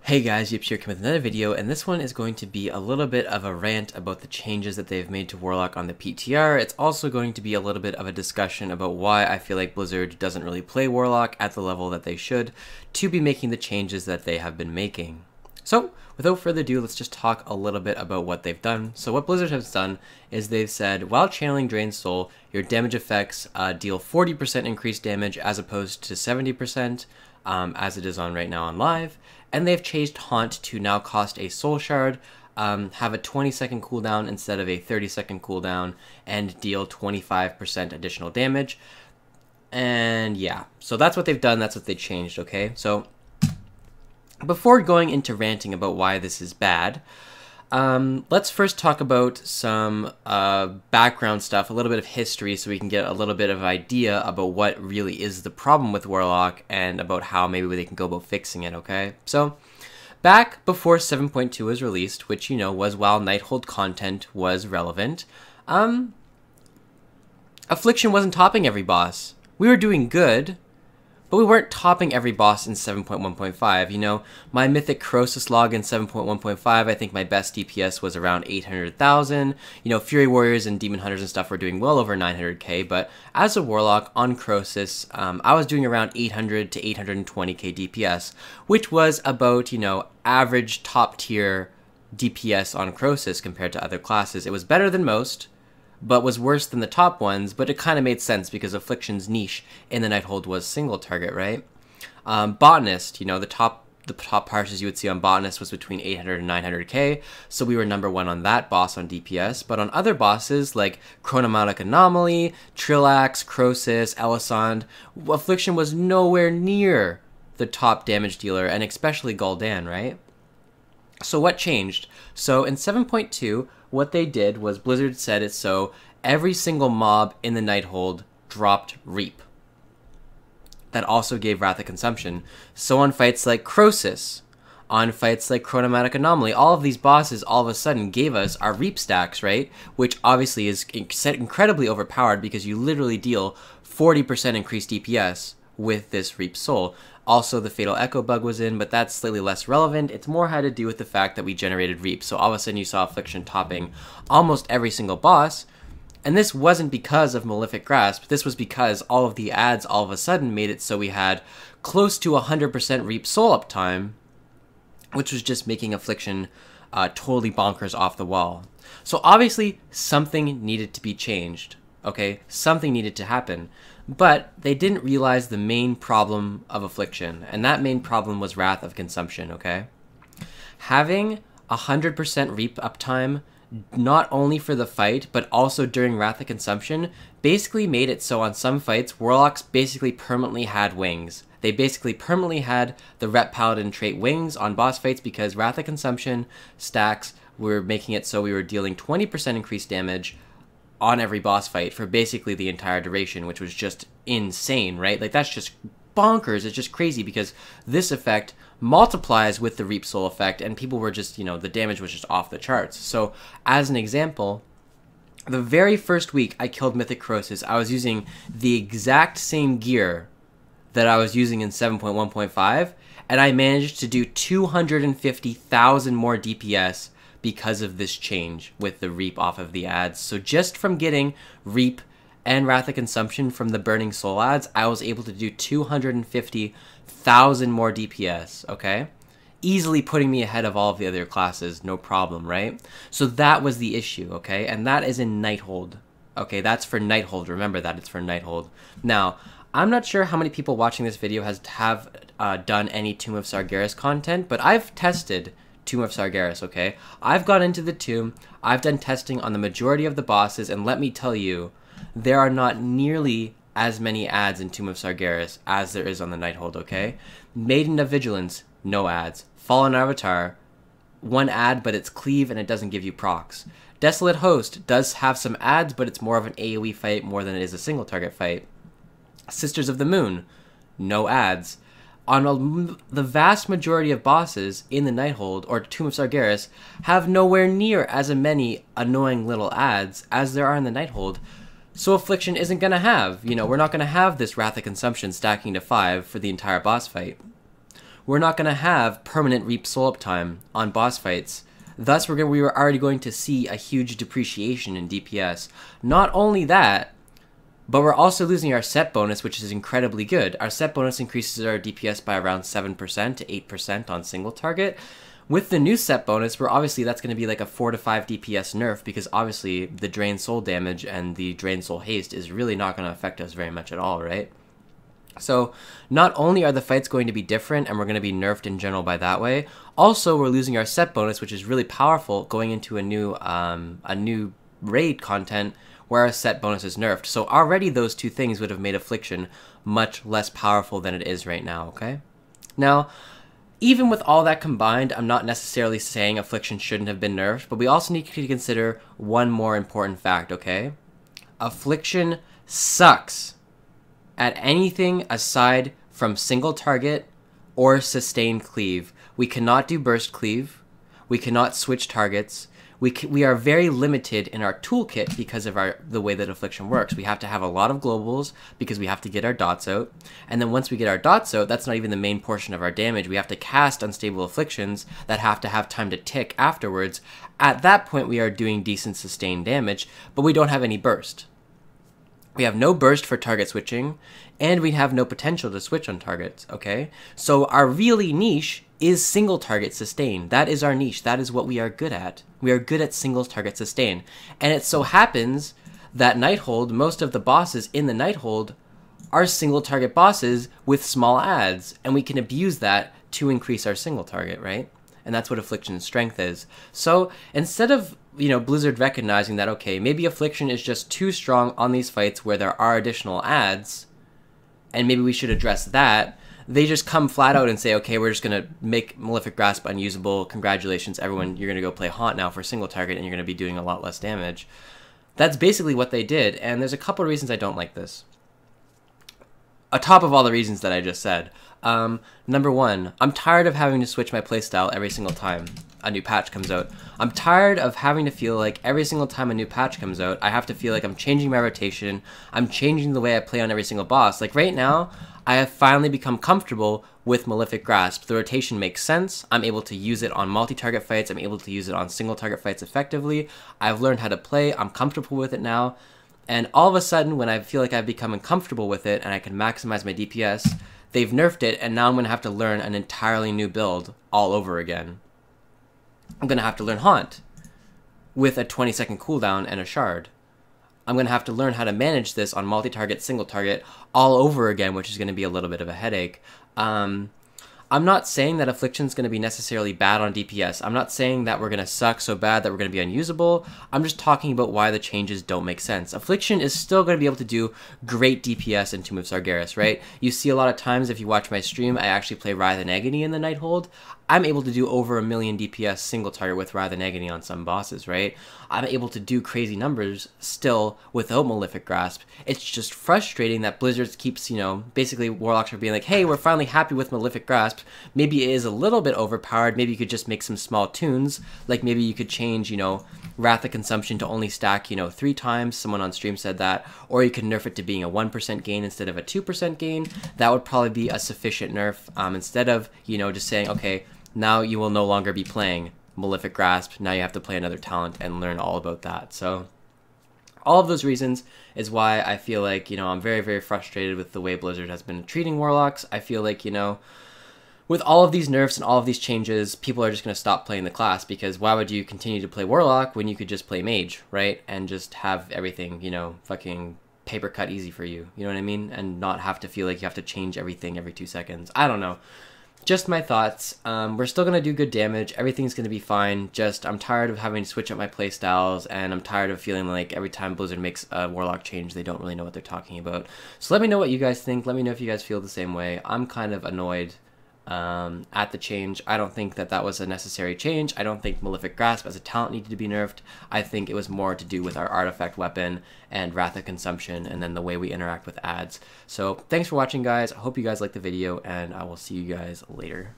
Hey guys, Yips here coming with another video, and this one is going to be a little bit of a rant about the changes that they've made to Warlock on the PTR. It's also going to be a little bit of a discussion about why I feel like Blizzard doesn't really play Warlock at the level that they should to be making the changes that they have been making. So, without further ado, let's just talk a little bit about what they've done. So what Blizzard has done is they've said, while channeling Drain Soul, your damage effects deal 40% increased damage as opposed to 70%, as it is on right now on live. And they've changed Haunt to now cost a Soul Shard, have a 20-second cooldown instead of a 30-second cooldown, and deal 25% additional damage. And yeah, so that's what they've done, that's what they changed, okay? So before going into ranting about why this is bad, let's first talk about some background stuff, a little bit of history, so we can get a little bit of idea about what really is the problem with Warlock and about how maybe they can go about fixing it, okay? So, back before 7.2 was released, which, you know, was while Nighthold content was relevant, Affliction wasn't topping every boss. We were doing good, but we weren't topping every boss in 7.1.5, you know? My Mythic Croesus log in 7.1.5, I think my best DPS was around 800,000. You know, Fury Warriors and Demon Hunters and stuff were doing well over 900k, but as a Warlock on Croesus, I was doing around 800 to 820k DPS, which was about, you know, average top tier DPS on Croesus compared to other classes. It was better than most, but was worse than the top ones, but it kind of made sense because Affliction's niche in the Nighthold was single target, right? Botanist, you know, the top parses you would see on Botanist was between 800 and 900k, so we were number one on that boss on DPS, but on other bosses like Chronomatic Anomaly, Trillax, Croesus, Elisand, Affliction was nowhere near the top damage dealer, and especially Gul'dan, right? So what changed? So in 7.2, what they did was Blizzard said it so every single mob in the Nighthold dropped Reap. That also gave Wrath of Consumption. So on fights like Croesus, on fights like Chronomatic Anomaly, all of these bosses all of a sudden gave us our Reap stacks, right? Which obviously is incredibly overpowered because you literally deal 40% increased DPS with this Reap Soul. Also, the Fatal Echo bug was in, but that's slightly less relevant. It's more had to do with the fact that we generated Reap. So all of a sudden you saw Affliction topping almost every single boss. And this wasn't because of Malefic Grasp. This was because all of the ads all of a sudden made it so we had close to 100% Reap Soul uptime, which was just making Affliction totally bonkers off the wall. So obviously something needed to be changed. Okay, something needed to happen. But they didn't realize the main problem of Affliction, and that main problem was Wrath of Consumption, okay? Having 100% Reap uptime, not only for the fight, but also during Wrath of Consumption, basically made it so on some fights, Warlocks basically permanently had wings. They basically permanently had the Rep Paladin trait wings on boss fights because Wrath of Consumption stacks were making it so we were dealing 20% increased damage on every boss fight for basically the entire duration, which was just insane, right? Like, that's just bonkers. It's just crazy because this effect multiplies with the Reap Soul effect, and people were just, you know, the damage was just off the charts. So, as an example, the very first week I killed Mythic Croesus, I was using the exact same gear that I was using in 7.1.5, and I managed to do 250,000 more DPS because of this change with the Reap off of the ads. So just from getting Reap and Wrath of Consumption from the Burning Soul ads, I was able to do 250,000 more DPS, okay? Easily putting me ahead of all of the other classes, no problem, right? So that was the issue, okay? And that is in Nighthold, okay? That's for Nighthold. Remember that, it's for Nighthold. Now, I'm not sure how many people watching this video have done any Tomb of Sargeras content, but I've tested Tomb of Sargeras, okay? I've gone into the tomb, I've done testing on the majority of the bosses, and let me tell you, there are not nearly as many ads in Tomb of Sargeras as there is on the Nighthold, okay? Maiden of Vigilance, no ads. Fallen Avatar, one ad, but it's cleave and it doesn't give you procs. Desolate Host does have some ads, but it's more of an AoE fight more than it is a single target fight. Sisters of the Moon, no ads. On the vast majority of bosses in the Nighthold or Tomb of Sargeras have nowhere near as many annoying little ads as there are in the Nighthold. So Affliction isn't going to have, you know, we're not going to have this Wrath of Consumption stacking to 5 for the entire boss fight. we're not going to have permanent reap soul uptime on boss fights. Thus, we were already going to see a huge depreciation in DPS. Not only that, but we're also losing our set bonus, which is incredibly good. Our set bonus increases our DPS by around 7% to 8% on single target. With the new set bonus, that's going to be like a 4 to 5 DPS nerf, because obviously the drain soul damage and the drain soul haste is really not going to affect us very much at all, right? So not only are the fights going to be different and we're going to be nerfed in general by that way, also we're losing our set bonus, which is really powerful going into a new raid content where our set bonus is nerfed. So already those two things would have made Affliction much less powerful than it is right now, okay? Now, even with all that combined, I'm not necessarily saying Affliction shouldn't have been nerfed, but we also need to consider one more important fact, okay? Affliction sucks at anything aside from single target or sustained cleave. We cannot do burst cleave. We cannot switch targets. We are very limited in our toolkit because of the way that Affliction works. We have to have a lot of globals because we have to get our dots out. And then once we get our dots out, that's not even the main portion of our damage. We have to cast Unstable Afflictions that have to have time to tick afterwards. At that point, we are doing decent sustained damage, but we don't have any burst. We have no burst for target switching, and we have no potential to switch on targets, okay? So our really niche is single target sustain. That is our niche. That is what we are good at. We are good at single target sustain. And it so happens that Nighthold, most of the bosses in the Nighthold are single target bosses with small adds, and we can abuse that to increase our single target, right? And that's what Affliction's strength is. So instead of, Blizzard recognizing that, okay, maybe Affliction is just too strong on these fights where there are additional adds, and maybe we should address that, they just come flat out and say, okay, we're just going to make Malefic Grasp unusable. Congratulations, everyone. You're going to go play Haunt now for single target, and you're going to be doing a lot less damage. That's basically what they did, and there's a couple of reasons I don't like this. Atop of all the reasons that I just said. Number one, I'm tired of having to switch my playstyle every single time a new patch comes out. I'm tired of having to feel like every single time a new patch comes out, I have to feel like I'm changing my rotation, I'm changing the way I play on every single boss. Like right now, I have finally become comfortable with Malefic Grasp. The rotation makes sense. I'm able to use it on multi-target fights. I'm able to use it on single-target fights effectively. I've learned how to play. I'm comfortable with it now. And all of a sudden, when I feel like I've become uncomfortable with it and I can maximize my DPS, they've nerfed it, and now I'm going to have to learn an entirely new build all over again. I'm going to have to learn Haunt with a 20-second cooldown and a shard. I'm going to have to learn how to manage this on multi-target, single-target all over again, which is going to be a little bit of a headache. I'm not saying that Affliction's going to be necessarily bad on DPS. I'm not saying that we're going to suck so bad that we're going to be unusable. I'm just talking about why the changes don't make sense. Affliction is still going to be able to do great DPS in Tomb of Sargeras, right? You see a lot of times, if you watch my stream, I actually play Writhe and Agony in the Nighthold. I'm able to do over 1 million DPS single target with Writhe and Agony on some bosses, right? I'm able to do crazy numbers still without Malefic Grasp. It's just frustrating that Blizzard keeps, basically Warlocks are being like, hey, we're finally happy with Malefic Grasp. Maybe it is a little bit overpowered. Maybe you could just make some small tunes. Like maybe you could change, Wrath of Consumption to only stack, 3 times. Someone on stream said that. Or you could nerf it to being a 1% gain instead of a 2% gain. That would probably be a sufficient nerf. Instead of, just saying, okay, now you will no longer be playing Malefic Grasp. Now you have to play another talent and learn all about that. So all of those reasons is why I feel like, I'm very, very frustrated with the way Blizzard has been treating Warlocks. I feel like, with all of these nerfs and all of these changes, people are just going to stop playing the class, because why would you continue to play Warlock when you could just play Mage, right? And just have everything, fucking paper cut easy for you. You know what I mean? And not have to feel like you have to change everything every 2 seconds. I don't know. Just my thoughts. We're still going to do good damage. Everything's going to be fine. Just, I'm tired of having to switch up my playstyles, and I'm tired of feeling like every time Blizzard makes a Warlock change, they don't really know what they're talking about. So let me know what you guys think. Let me know if you guys feel the same way. I'm kind of annoyed at the change. I don't think that was a necessary change. I don't think Malefic Grasp as a talent needed to be nerfed. I think it was more to do with our artifact weapon and Wrath of Consumption, and then the way we interact with ads. So thanks for watching, guys. I hope you guys liked the video, and I will see you guys later.